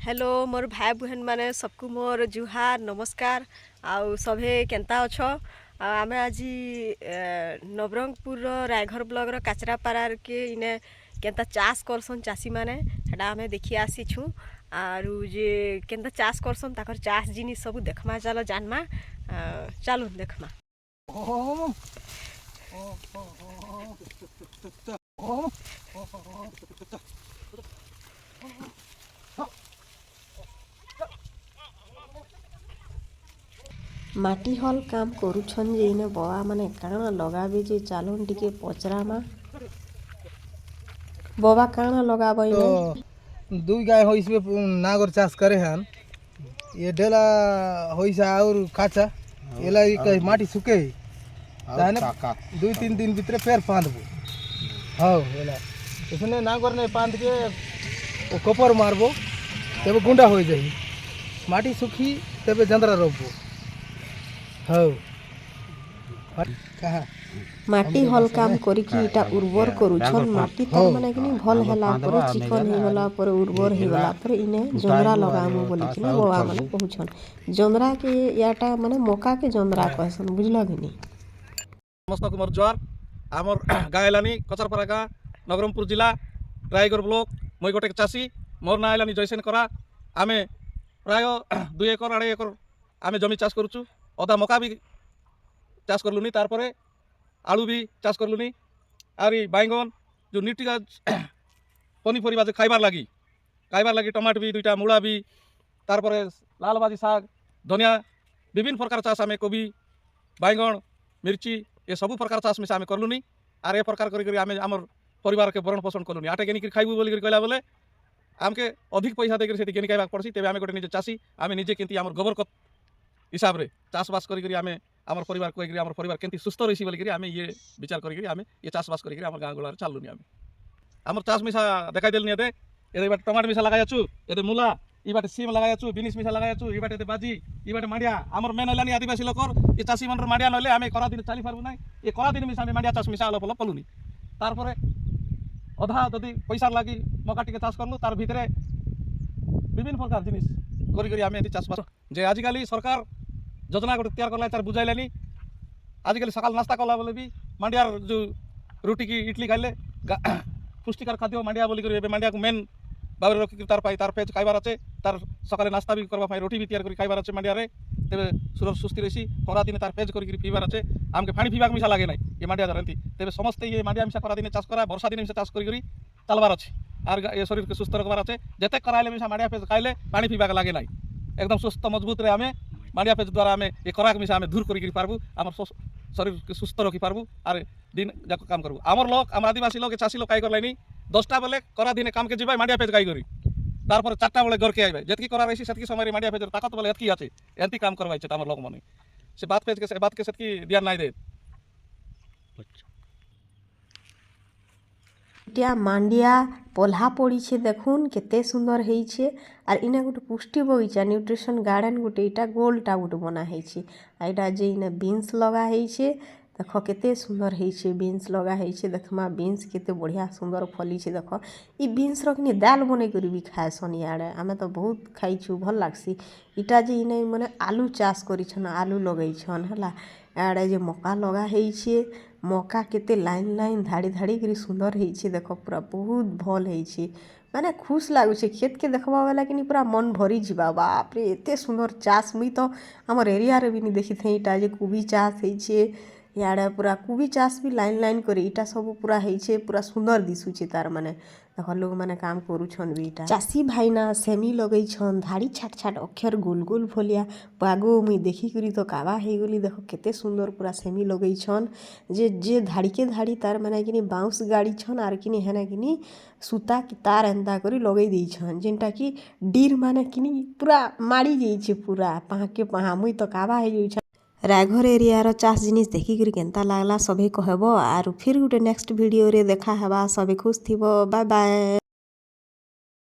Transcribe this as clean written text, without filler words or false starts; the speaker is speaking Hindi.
हेलो मोर भाई बहन माने सबको मोर जुहार नमस्कार आउ सभे केंता अछ आम आज नवरंगपुर रायघर ब्लॉक रो काचरापारार के इने केंता चाष करसन चाषी माने हेटा आमे देखि आसीछु आरु जे केंता चाष करसन ताकर चाष जिनिस सब देखमा चलो जानमा चलो देखमा माटी हल काम करुछन जे इने बवा माने काना लगाबे जे चालन टिके पचरामा बवा काना लगाबो इने तो दुई गाय होइसबे नागर चाष करे हन ये डेला होइसा और काचा एला कई माटी सुके ताने 2-3 दिन भीतर पेर पांदबो हां एला इसने नागर ने पांद के ओ कपर मारबो तबे गुंडा हो जाई माटी सुखी तबे जंदरा रोबो हां कहा माटी हल काम करिकी इटा उर्वर करुछन माटी तर माने कि भल होला पर चिकन हे गला पर उर्वर हे गला पर इने जोंदरा लगामु बोली कि बवा माने कहउछन जोंदरा के याटा माने मका के जोंदरा कहसन बुझलो कि नी समस्त कुमार जोहार आमर गाँ एलानी कचरपारा गाँ नवरंगपुर जिला रायगढ़ ब्लॉक मैं गोटे चाषी मोर ना एलानी जयसेन करा आमे प्राय 2 एकर 2.5 एकर आमे जमी चाष करूछु अदा मका भी चाष करलुनी तारपरे आलू भी चाष करलुनी आरी बैंगन जो नीटिका पनीपरिया जो खाइबार लगी टमाटर भी 2टा मूला भी तारपरे लाल बाजी साग धनिया विभिन्न प्रकार चाष आमे कोबी बैंगन मिर्ची ये सब प्रकार चाष मिसा आमे करलुनी आर ए प्रकार करी आमे आमर परिवार के भरण पोषण कलुनी आटे गेनी खाइबू बोली कहला बोले आमके अधिक पैसा देकर से गेनी खाइबा पड़सी तेबे आमे गोटे निजे चाषी आमे निजे केंती आमर गोबर खत हिसाब रे चाषबास करी आमे आमर परिवार को आमर परिवार केंती सुस्थ रही बोली आमे ये विचार करी आमे ये चाषबास करी आमर गाँ गोलार चालुनी आमे आमर चाष मिसा देखाई देलनी एदे एदे बाटे टमाटर मिसा लगायाछु एदे मूला ई बाटे सीम लगायाछु बिनिस मिसा लगायाछु ई बाटे बाजी ई बाटे मांडिया आमर मेन हलानी आदिवासी लोकर ये चाषी मनर मांडिया नले आमे करा दिन चाली पारबु नै ये करा दिन मिसा आमे मांडिया चाष मिसा अलप अलप पलुनी तारपरे अधा जदि पैसा लागी मका टिके चाष करलु तार भितरे विभिन्न प्रकार जिनिस करी आमे एति चाषबास जे आजिकाली सरकार योजना गोटे तैयार करला तार बुझाइलानी आजिकाली सकाल नास्ता कला बोले भी मांडियार जो रोटी की इडली खाइले पुष्टिकर खाद्य मांडिया बोली एबे मांडिया को मेन बाबरे रखी तार पाई तार पेज खाइबार আছে तार सकाले नास्ता भी करबा पाई रोटी भी तैयार करी खाइबार আছে मांडिया रे तेबे सुरर सुस्ती रही खरा दिन तार पेज करी पीबार আছে आमके पानी पीबाक मिसा लागे নাই ये मांडिया जानती तेबे समस्त ये मांडिया मिसा खरा दिन चाष करा वर्षा दिन मिसा चाष करी चलबार আছে আর ये शरीर के सुस्थ रखबार আছে जेते कराइले मिसा मांडिया पेज खाइले पानी पीबाक लागे নাই एकदम सुस्थ मजबूत रे आमे मांडिया पेज द्वारा आमे ये खराक मिसा आमे दूर करी पारबू आमर शरीर के सुस्थ रखी पारबू आर दिन जाक काम करबू आमर लोग आम आदिवासी लोग चाषी लोग काई करलानी 10टा बेले करा दिन काम के जीवाई मांडिया पेज गाई करी तारपर 4टा बेले घर के आइबे जेतकी करा रही सेतकी समय मांडिया पेज ताकत बोले एतकी आछे एंती काम करवाई छे आमर लोग मने से बात के सेतकी ध्यान नाई दे इटा मांडिया पल्हा पड़ी छे देखुन केते सुंदर हेई छे आर इने गोटे पुष्टि बगीचा न्यूट्रिशन गार्डन गोटे इटा गोलटा गोटे बना हेई छे आ इटा जे इने बीन्स लगा हेई छे देखो केते सुंदर हेई छे बीन्स लगा हेई छे देखमा बीन्स केते बढ़िया सुंदर फली छे देखो ई बीन्स रखनी दाल बने करी भी खाएसन याडे आमे तो बहुत खाई छु भल लागसी इटा जे इने माने आलू चाष करी छन आलू लगई छन हला आडे जे मका लगा हेई छे मका केते लाइन लाइन धाड़ी धाड़ी करी सुंदर हेई छे देखो पूरा बहुत भल हेई छे माने खुश लागु छे खेत के देखबा वाला कि पूरा मन भरी जिबा बाप रे एते सुंदर चाष मुई तो हमर एरिया रे भी नहीं देखि थई इटा जे कोबी चाष हेई छे ଇଆଡ଼େ ପୁରା କୁବି ଚାଷ ବି ଲାଇନ୍ ଲାଇନ୍ କରି ଇଟା ସବୁ ପୁରା ହେଇଛେ ପୁରା ସୁନ୍ଦର ଦିଶୁଛେ ତାର ମାନେ ଦେଖ ଲୋକମାନେ କାମ କରୁଛନ୍ ବି ଇଟା ଚାଷୀ ଭାଇନା ସେମି ଲଗେଇଛନ୍ ଧାଡ଼ି ଛାଟ ଛାଟ ଅକ୍ଷର ଗୋଲ ଗୋଲ ଭଲିଆ ପାଗୁ ମୁଇଁ ଦେଖିକରି ତ କାବା ହେଇଗଲି ଦେଖ କେତେ ସୁନ୍ଦର ପୁରା ସେମି ଲଗେଇଛନ୍ ଯେ ଧାଡ଼ିକେ ଧାଡ଼ି ତାର ମାନେ କିନି ବାଉଁଶ ଗାଡ଼ିଛନ୍ ଆର କିନି ହେନା କିନି ସୂତା କି ତାର ଏନ୍ତା କରି ଲଗେଇ ଦେଇଛନ୍ ଯେନ୍ଟା କି ଡିର୍ ମାନେ କିନି ପୁରା ମାଡ଼ି ଯାଇଛେ ପୁରା ପାହାକେ ପାହା ମୁଇଁ ତ କାବା ହେଇଯାଉଛେ ରାୟଘର ଏରିଆର ଚାଷ ଜିନିଷ ଦେଖିକରି କେନ୍ତା ଲାଗଲା ସବେ କହିବ ଆରୁ ଫିର୍ ଗୋଟେ ନେକ୍ସଟ ଭିଡ଼ିଓରେ ଦେଖା ହେବା ସବେ ଖୁଶ ଥିବ ବାଏ ବାଏ।